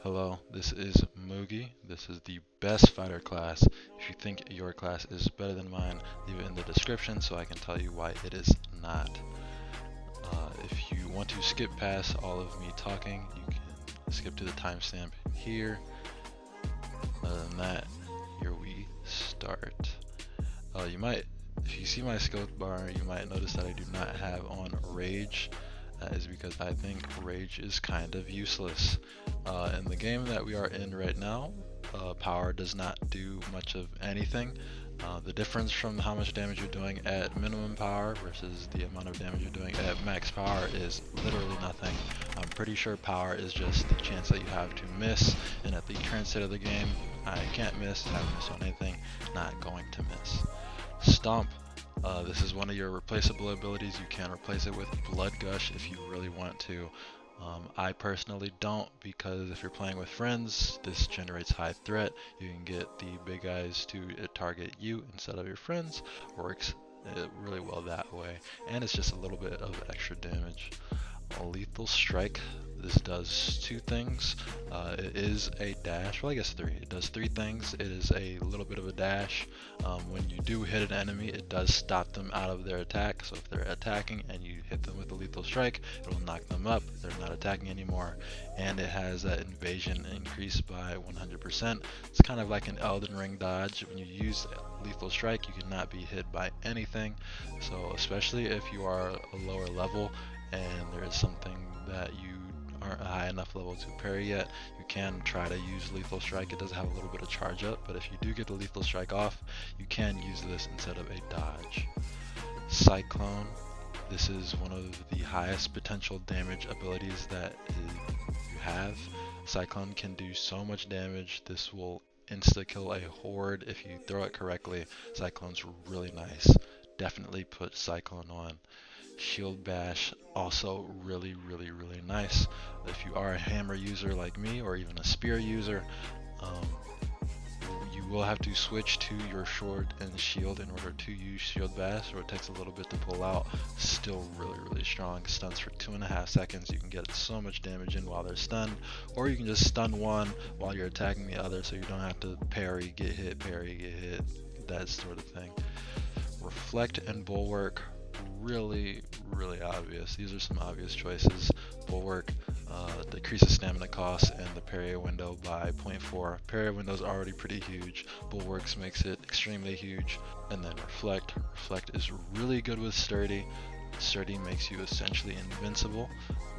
Hello, this is Moogie. This is the best fighter class. If you think your class is better than mine, leave it in the description so I can tell you why it is not. If you want to skip past all of me talking, you can skip to the timestamp here. Other than that, here we start. If you see my skill bar, you might notice that I do not have on Rage. That is because I think Rage is kind of useless. In the game that we are in right now, power does not do much of anything. The difference from how much damage you're doing at minimum power versus the amount of damage you're doing at max power is literally nothing. I'm pretty sure power is just the chance that you have to miss, and at the current state of the game, I can't miss, haven't missed on anything, not going to miss. Stomp. This is one of your replaceable abilities. You can replace it with Blood Gush if you really want to. I personally don't, because if you're playing with friends, this generates high threat. You can get the big guys to target you instead of your friends. Works really well that way, and it's just a little bit of extra damage. A lethal strike. This does two things. It is a dash. Well, I guess three. It does three things. It is a little bit of a dash. When you do hit an enemy, it does stop them out of their attack. So if they're attacking and you hit them with a lethal strike, it will knock them up. They're not attacking anymore. And it has that invasion increase by 100%. It's kind of like an Elden Ring dodge. When you use lethal strike, you cannot be hit by anything. So especially if you are a lower level and there is something that you aren't a high enough level to parry yet, you can try to use lethal strike. It does have a little bit of charge up, but if you do get the lethal strike off, you can use this instead of a dodge. Cyclone. This is one of the highest potential damage abilities that you have. Cyclone can do so much damage. This will insta-kill a horde if you throw it correctly. Cyclone's really nice. Definitely put Cyclone on. Shield Bash, also really nice. If you are a hammer user like me, or even a spear user, you will have to switch to your sword and shield in order to use Shield Bash, or it takes a little bit to pull out. Still really strong. Stuns for 2.5 seconds. You can get so much damage in while they're stunned, or you can just stun one while you're attacking the other, so you don't have to parry, get hit, that sort of thing. Reflect and Bulwark, really obvious. These are some obvious choices. Bulwark decreases stamina cost and the parry window by 0.4. Parry window is already pretty huge. Bulwarks makes it extremely huge. And then Reflect. Reflect is really good with Sturdy. Sturdy makes you essentially invincible.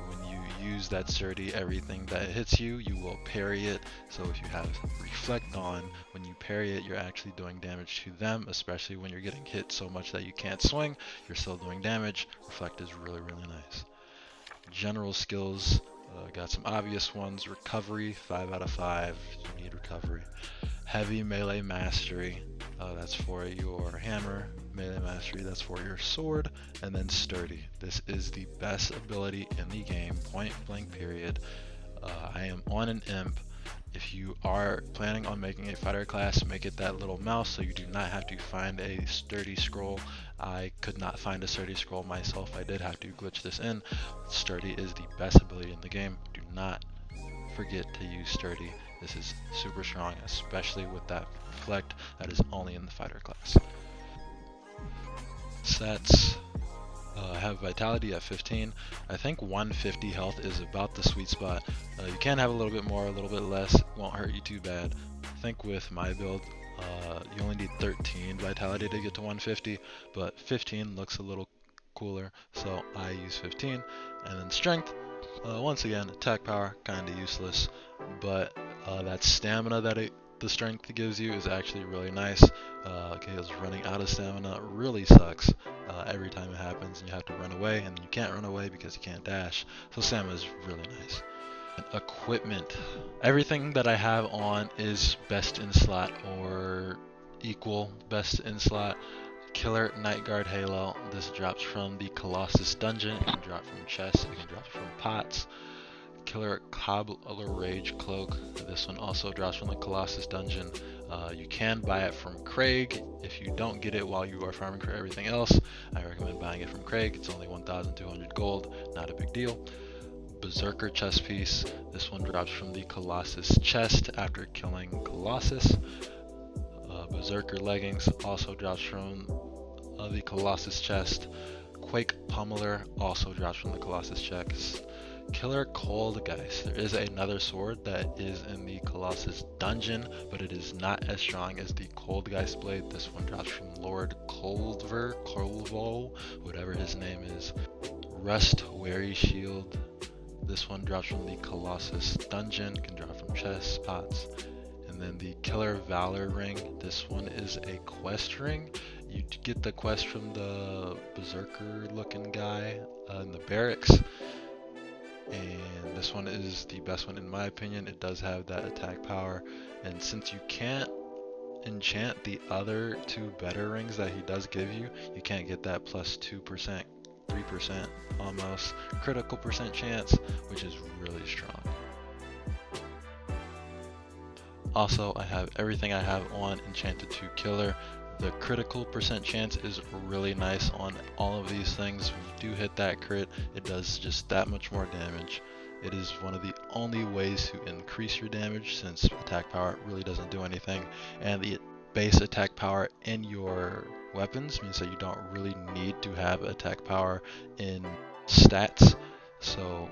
When you use that Sturdy, everything that hits you, you will parry it. So if you have Reflect on, when you parry it, you're actually doing damage to them, especially when you're getting hit so much that you can't swing, you're still doing damage. Reflect is really nice. General skills, got some obvious ones. Recovery, 5 out of 5, you need recovery. Heavy melee mastery, that's for your hammer. Melee mastery, that's for your sword. And then Sturdy. This is the best ability in the game, point blank period. I am on an imp. If you are planning on making a fighter class, make it that little mouse so you do not have to find a Sturdy scroll. I could not find a Sturdy scroll myself. I did have to glitch this in. Sturdy is the best ability in the game. Do not forget to use Sturdy. This is super strong, especially with that Reflect that is only in the fighter class. Sets. I have Vitality at 15. I think 150 health is about the sweet spot. You can have a little bit more, a little bit less. It won't hurt you too bad. I think with my build, you only need 13 Vitality to get to 150, but 15 looks a little cooler, so I use 15. And then Strength. Once again, attack power, kind of useless, but that stamina that the strength gives you is actually really nice. Because running out of stamina really sucks every time it happens, and you have to run away, and you can't run away because you can't dash. So stamina is really nice. And equipment. Everything that I have on is best in slot or equal best in slot. Killer Night Guard Halo. This drops from the Colossus dungeon. It can drop from chests. It can drop from pots. Killer Cobbler Rage Cloak. This one also drops from the Colossus dungeon. You can buy it from Craig. If you don't get it while you are farming for everything else, I recommend buying it from Craig. It's only 1,200 gold, not a big deal. Berserker chest piece. This one drops from the Colossus chest after killing Colossus. Berserker leggings also drops from the Colossus chest. Quake Pummeler also drops from the Colossus chest. Killer Cold Geist. There is another sword that is in the Colossus dungeon, but it is not as strong as the Cold Geist blade. This one drops from Lord Colvo, whatever his name is. Rust Wary Shield. This one drops from the Colossus dungeon, can drop from chests, pots. And then the Killer Valor Ring. This one is a quest ring. You get the quest from the Berserker looking guy in the barracks. And this one is the best one in my opinion. It does have that attack power, and since you can't enchant the other two better rings that he does give you, you can't get that plus 2%, 3% almost critical percent chance, which is really strong. Also, I have everything I have on Enchanted 2 Killer. The critical percent chance is really nice on all of these things. When you do hit that crit, it does just that much more damage. It is one of the only ways to increase your damage, since attack power really doesn't do anything, and the base attack power in your weapons means that you don't really need to have attack power in stats. So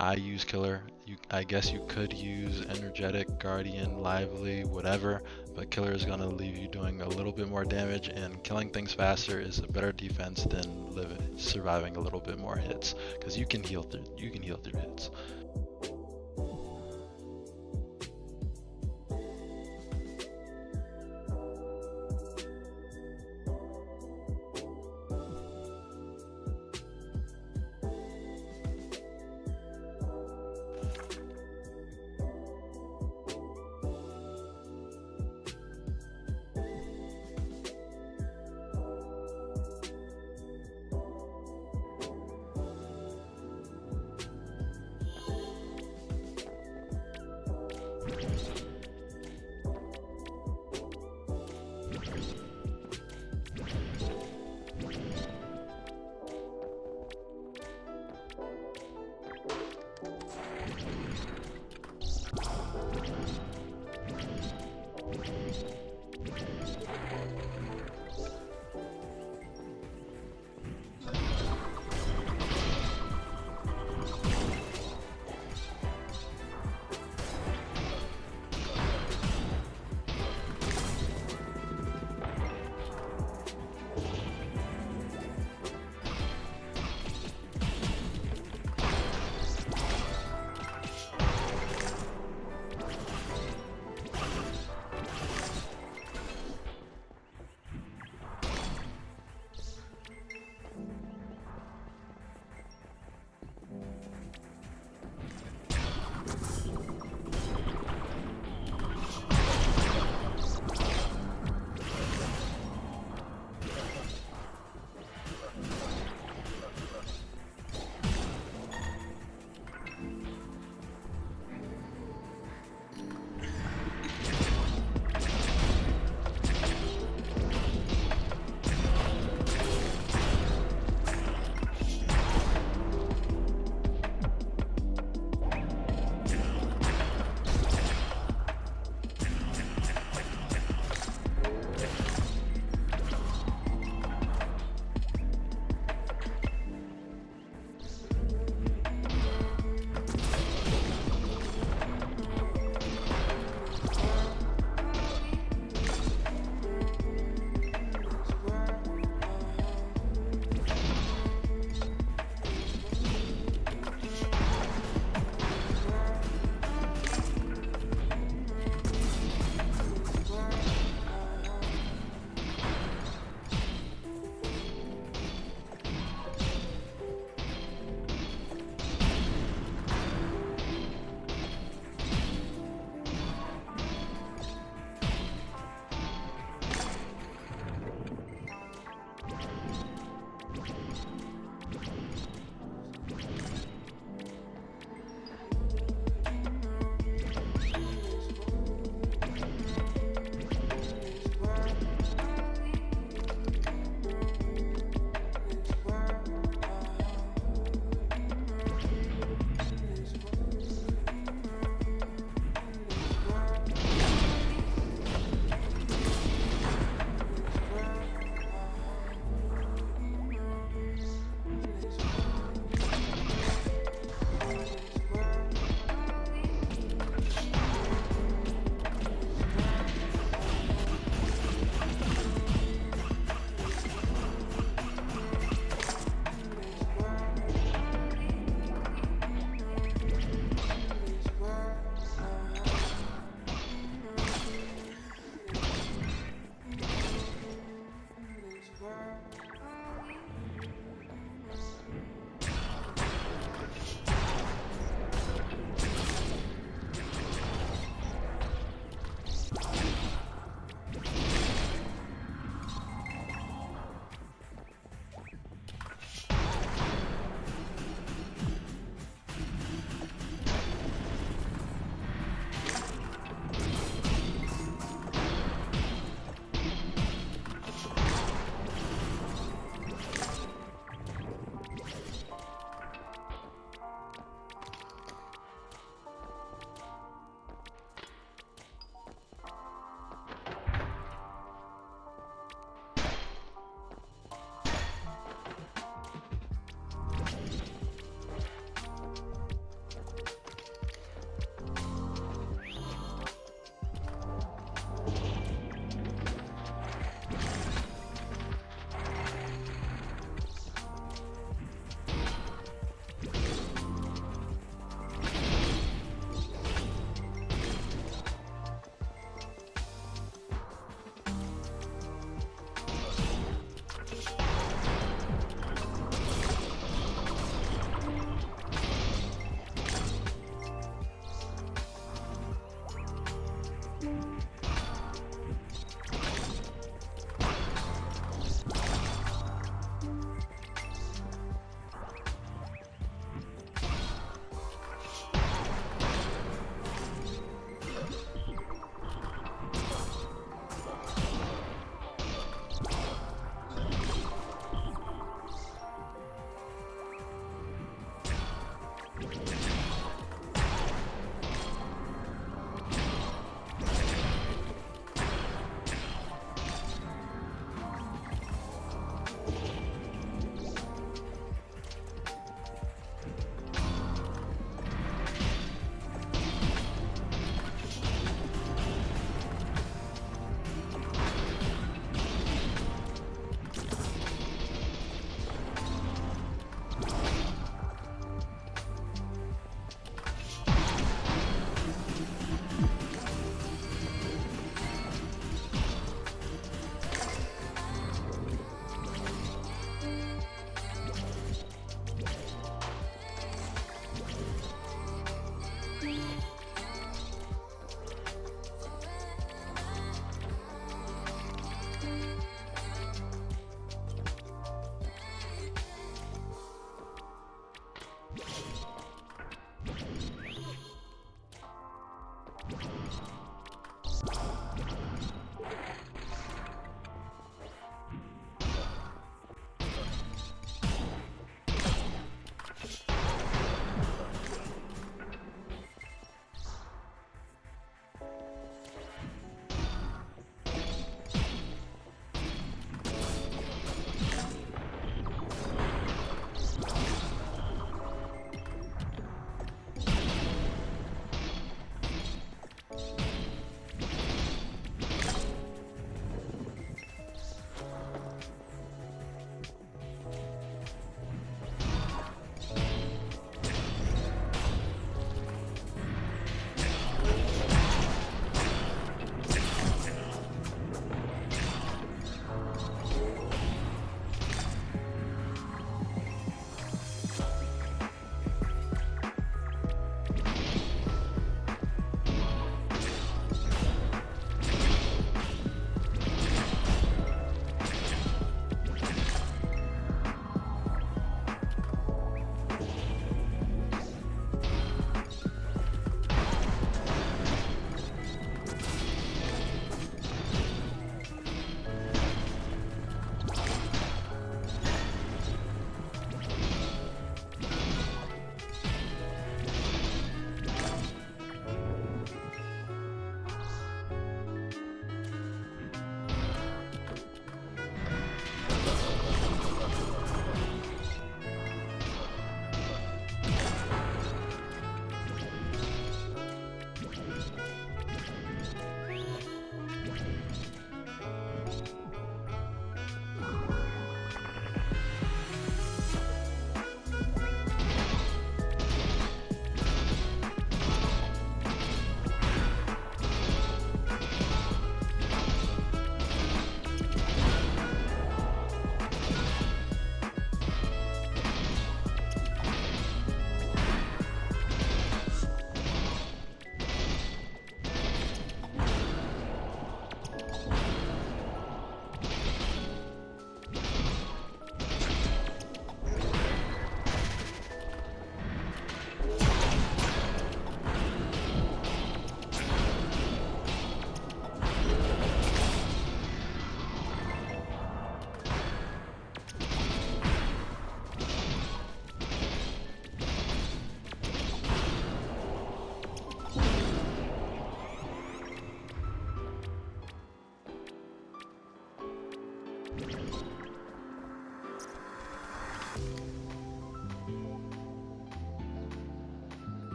I use Killer. I guess you could use Energetic, Guardian, Lively, whatever, but Killer is going to leave you doing a little bit more damage, and killing things faster is a better defense than surviving a little bit more hits, because you can heal through hits.